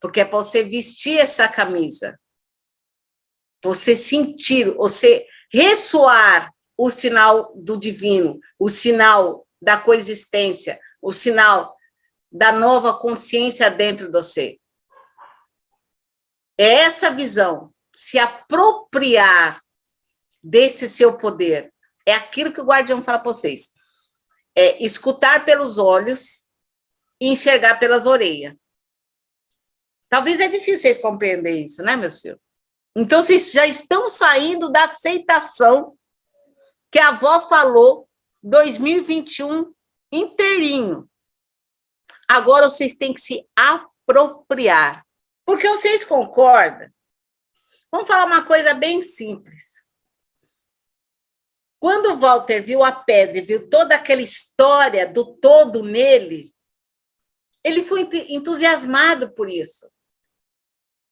Porque é para você vestir essa camisa. Você sentir, você ressoar o sinal do divino, o sinal da coexistência, o sinal da nova consciência dentro de você. É essa visão, se apropriar desse seu poder. É aquilo que o guardião fala para vocês. É escutar pelos olhos e enxergar pelas orelhas. Talvez é difícil vocês compreenderem isso, né, meu senhor? Então, vocês já estão saindo da aceitação que a avó falou 2021 inteirinho. Agora vocês têm que se apropriar. Porque vocês concordam? Vamos falar uma coisa bem simples. Quando o Walter viu a pedra e viu toda aquela história do todo nele, ele foi entusiasmado por isso.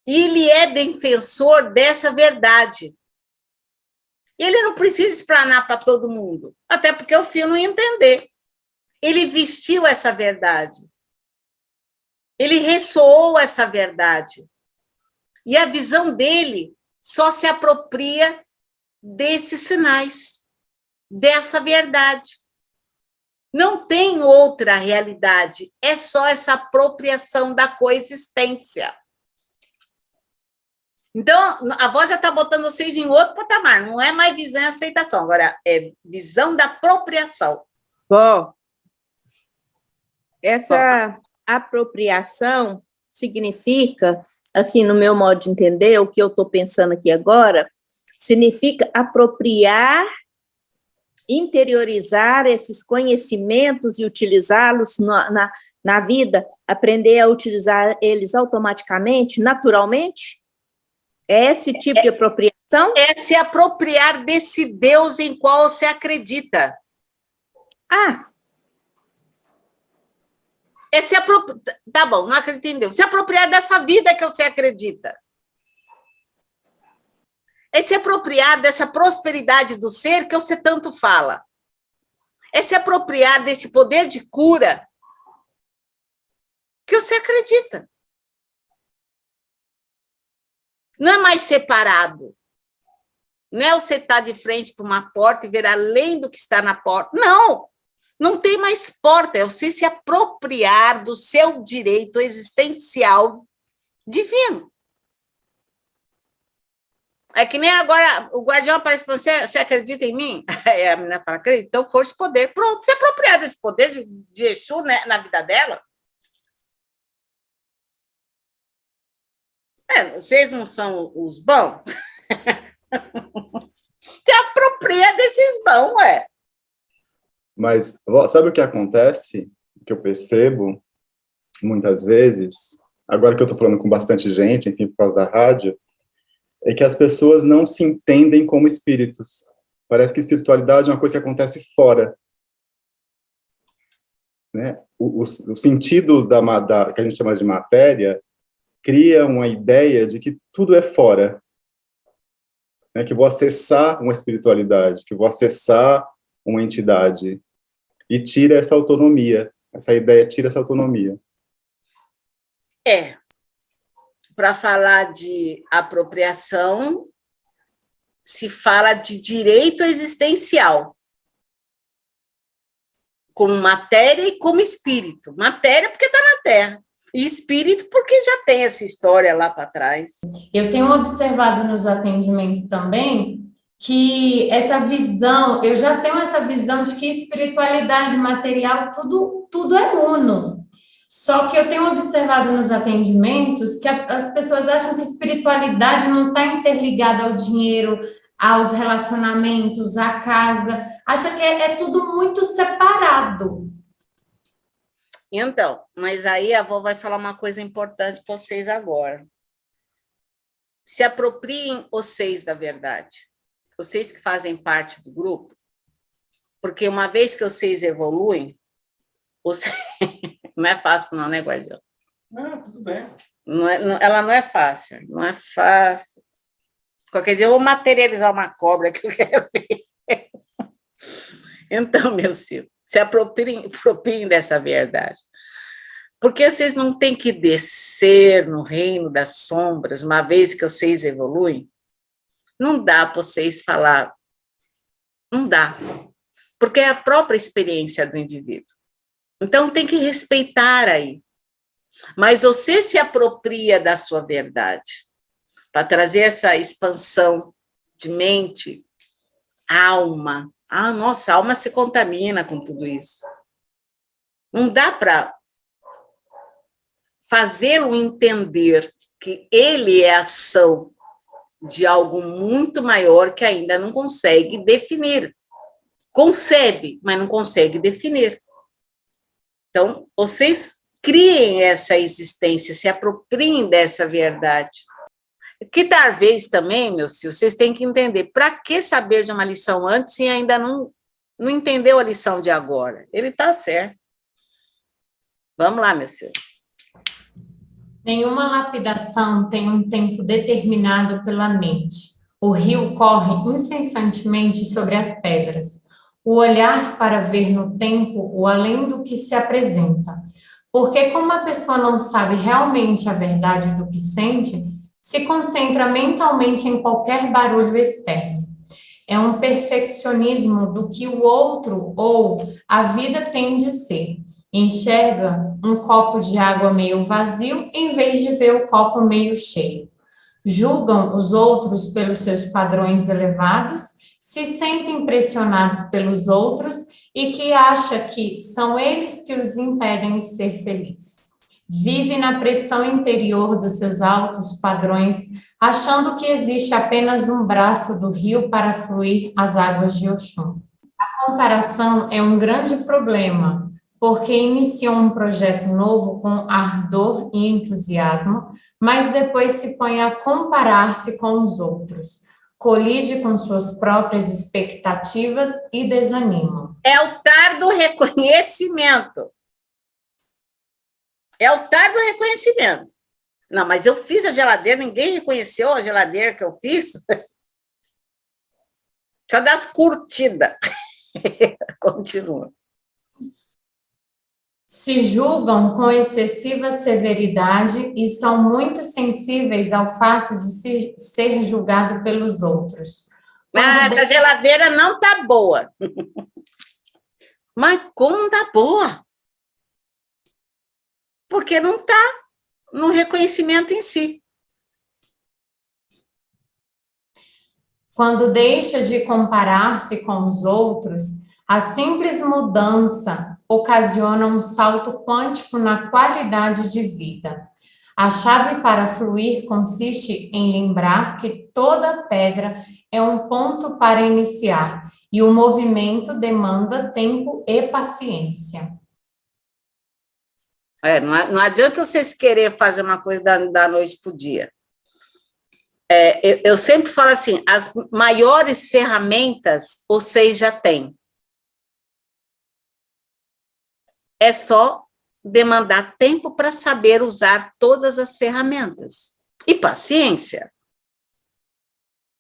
E ele é defensor dessa verdade. Ele não precisa explanar para todo mundo, até porque o filho não ia entender. Ele vestiu essa verdade. Ele ressoou essa verdade. E a visão dele só se apropria desses sinais, dessa verdade. Não tem outra realidade, é só essa apropriação da coexistência. Então, a voz já está botando vocês em outro patamar, não é mais visão e aceitação, agora é visão da apropriação. Bom, essa apropriação significa, assim, no meu modo de entender, o que eu estou pensando aqui agora, significa apropriar, interiorizar esses conhecimentos e utilizá-los na vida, aprender a utilizar eles automaticamente, naturalmente? É esse tipo de apropriação? É se apropriar desse Deus em qual você acredita. É se apropriar... Tá bom, não acredito em Deus. Se apropriar dessa vida que você acredita. É se apropriar dessa prosperidade do ser que você tanto fala. É se apropriar desse poder de cura que você acredita. Não é mais separado. Não é você estar de frente para uma porta e ver além do que está na porta. Não! Não tem mais porta. É você se apropriar do seu direito existencial divino. É que nem agora o guardião aparece para você acredita em mim? Aí a menina fala, acredito, então força e poder. Pronto, se apropriar desse poder de Exu, né, na vida dela. Vocês não são os bons? Se apropria desses bons, Mas sabe o que acontece? Que eu percebo muitas vezes, agora que eu estou falando com bastante gente, enfim, por causa da rádio, é que as pessoas não se entendem como espíritos. Parece que espiritualidade é uma coisa que acontece fora. Né? O sentido que a gente chama de matéria cria uma ideia de que tudo é fora. Né? Que vou acessar uma espiritualidade, que vou acessar uma entidade. E tira essa autonomia. Essa ideia tira essa autonomia. Para falar de apropriação, se fala de direito existencial, como matéria e como espírito. Matéria porque está na Terra, e espírito porque já tem essa história lá para trás. Eu tenho observado nos atendimentos também que essa visão, eu já tenho essa visão de que espiritualidade material, tudo é uno. Só que eu tenho observado nos atendimentos que as pessoas acham que espiritualidade não está interligada ao dinheiro, aos relacionamentos, à casa. Acha que é tudo muito separado. Então, mas aí a avó vai falar uma coisa importante para vocês agora. Se apropriem vocês da verdade. Vocês que fazem parte do grupo, porque uma vez que vocês evoluem, não é fácil não, né, guardião? Não, tudo bem. Ela não é fácil, não é fácil. Qualquer dia eu vou materializar uma cobra que eu quero ver. Então, meu filho, se apropriem dessa verdade. Porque vocês não têm que descer no reino das sombras, uma vez que vocês evoluem. Não dá para vocês falar. Não dá. Porque é a própria experiência do indivíduo. Então, tem que respeitar aí. Mas você se apropria da sua verdade, para trazer essa expansão de mente, alma. Nossa, a alma se contamina com tudo isso. Não dá para fazê-lo entender que ele é ação de algo muito maior que ainda não consegue definir. Concebe, mas não consegue definir. Então, vocês criem essa existência, se apropriem dessa verdade. Que talvez também, meus filhos, vocês têm que entender, para que saber de uma lição antes se ainda não entendeu a lição de agora? Ele está certo. Vamos lá, meus filhos. Nenhuma lapidação tem um tempo determinado pela mente. O rio corre incessantemente sobre as pedras. O olhar para ver no tempo o além do que se apresenta. Porque como a pessoa não sabe realmente a verdade do que sente, se concentra mentalmente em qualquer barulho externo. É um perfeccionismo do que o outro ou a vida tem de ser. Enxerga um copo de água meio vazio em vez de ver o copo meio cheio. Julgam os outros pelos seus padrões elevados, se sentem pressionados pelos outros e que acha que são eles que os impedem de ser felizes. Vive na pressão interior dos seus altos padrões, achando que existe apenas um braço do rio para fluir as águas de Oxum. A comparação é um grande problema, porque iniciam um projeto novo com ardor e entusiasmo, mas depois se põe a comparar-se com os outros, colide com suas próprias expectativas e desanimam. É o tar do reconhecimento. É o tar do reconhecimento. Não, mas eu fiz a geladeira, ninguém reconheceu a geladeira que eu fiz. Só das curtidas. Continua. Se julgam com excessiva severidade e são muito sensíveis ao fato de ser julgado pelos outros. Essa geladeira não tá boa. Mas como tá boa? Porque não tá no reconhecimento em si. Quando deixa de comparar-se com os outros, a simples mudança ocasiona um salto quântico na qualidade de vida. A chave para fluir consiste em lembrar que toda pedra é um ponto para iniciar e o movimento demanda tempo e paciência. Não adianta vocês querer fazer uma coisa da noite para o dia. Eu sempre falo assim, as maiores ferramentas vocês já têm. É só demandar tempo para saber usar todas as ferramentas. E paciência.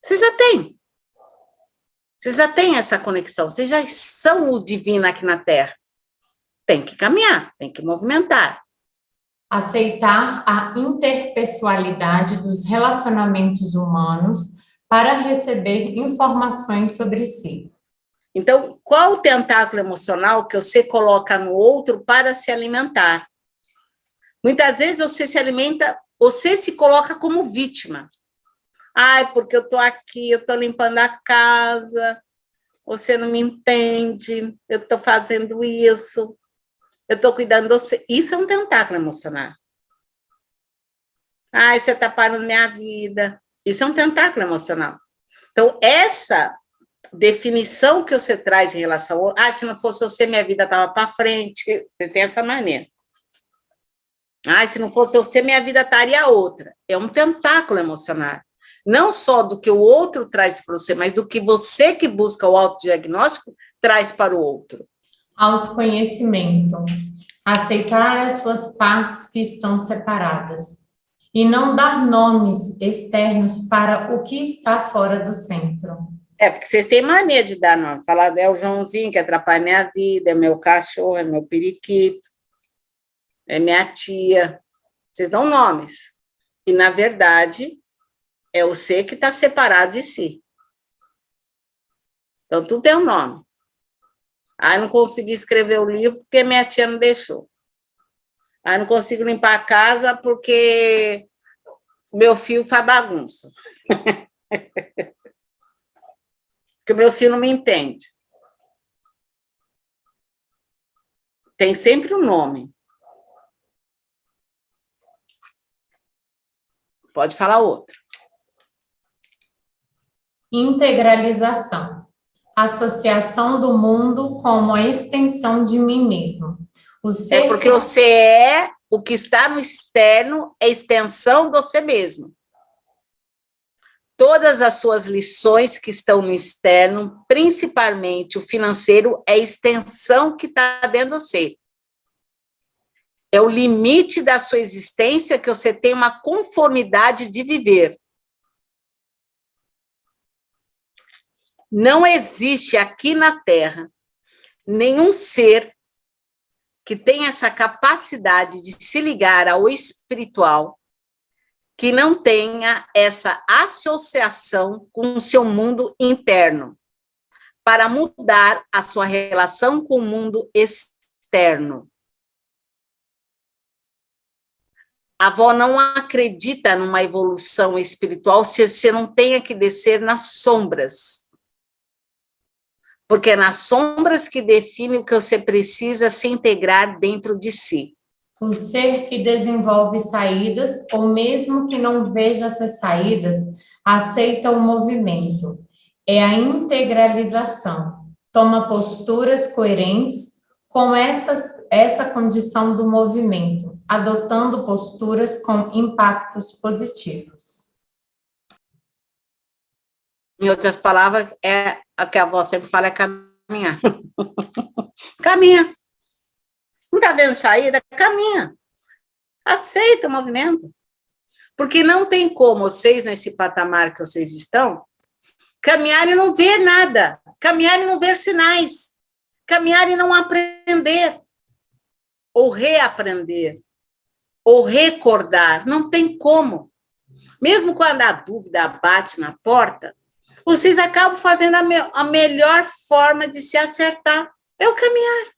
Vocês já têm. Vocês já têm essa conexão. Vocês já são o divino aqui na Terra. Tem que caminhar, tem que movimentar. Aceitar a interpessoalidade dos relacionamentos humanos para receber informações sobre si. Então, qual o tentáculo emocional que você coloca no outro para se alimentar? Muitas vezes você se alimenta, você se coloca como vítima. Ai, porque eu estou aqui, eu estou limpando a casa, você não me entende, eu estou fazendo isso, eu estou cuidando de você. Isso é um tentáculo emocional. Ai, você está parando minha vida. Isso é um tentáculo emocional. Então, essa definição que você traz em relação ao... se não fosse você, minha vida estava para frente. Vocês têm essa mania. Se não fosse você, minha vida estaria outra. É um tentáculo emocional. Não só do que o outro traz para você, mas do que você que busca o autodiagnóstico traz para o outro. Autoconhecimento. Aceitar as suas partes que estão separadas. E não dar nomes externos para o que está fora do centro. Porque vocês têm mania de dar nome. Falar, é o Joãozinho que atrapalha minha vida, é meu cachorro, é meu periquito, é minha tia. Vocês dão nomes. E, na verdade, é o ser que está separado de si. Então, tudo tem um nome. Não consegui escrever o livro porque minha tia não deixou. Não consigo limpar a casa porque meu filho faz bagunça. Porque meu filho não me entende. Tem sempre um nome. Pode falar outro. Integralização. Associação do mundo como a extensão de mim mesmo. Porque você é o que está no externo, é extensão de você mesmo. Todas as suas lições que estão no externo, principalmente o financeiro, é extensão que está dentro de você. É o limite da sua existência que você tem uma conformidade de viver. Não existe aqui na Terra nenhum ser que tenha essa capacidade de se ligar ao espiritual, que não tenha essa associação com o seu mundo interno, para mudar a sua relação com o mundo externo. A avó não acredita numa evolução espiritual se você não tenha que descer nas sombras. Porque é nas sombras que define o que você precisa se integrar dentro de si. O ser que desenvolve saídas, ou mesmo que não veja essas saídas, aceita o movimento. É a integralização. Toma posturas coerentes com essa condição do movimento, adotando posturas com impactos positivos. Em outras palavras, é a que a avó sempre fala, é caminhar. Caminha. Não está vendo saída? Caminha. Aceita o movimento. Porque não tem como vocês, nesse patamar que vocês estão, caminhar e não ver nada, caminhar e não ver sinais, caminhar e não aprender, ou reaprender, ou recordar, não tem como. Mesmo quando a dúvida bate na porta, vocês acabam fazendo a melhor forma de se acertar, é o caminhar.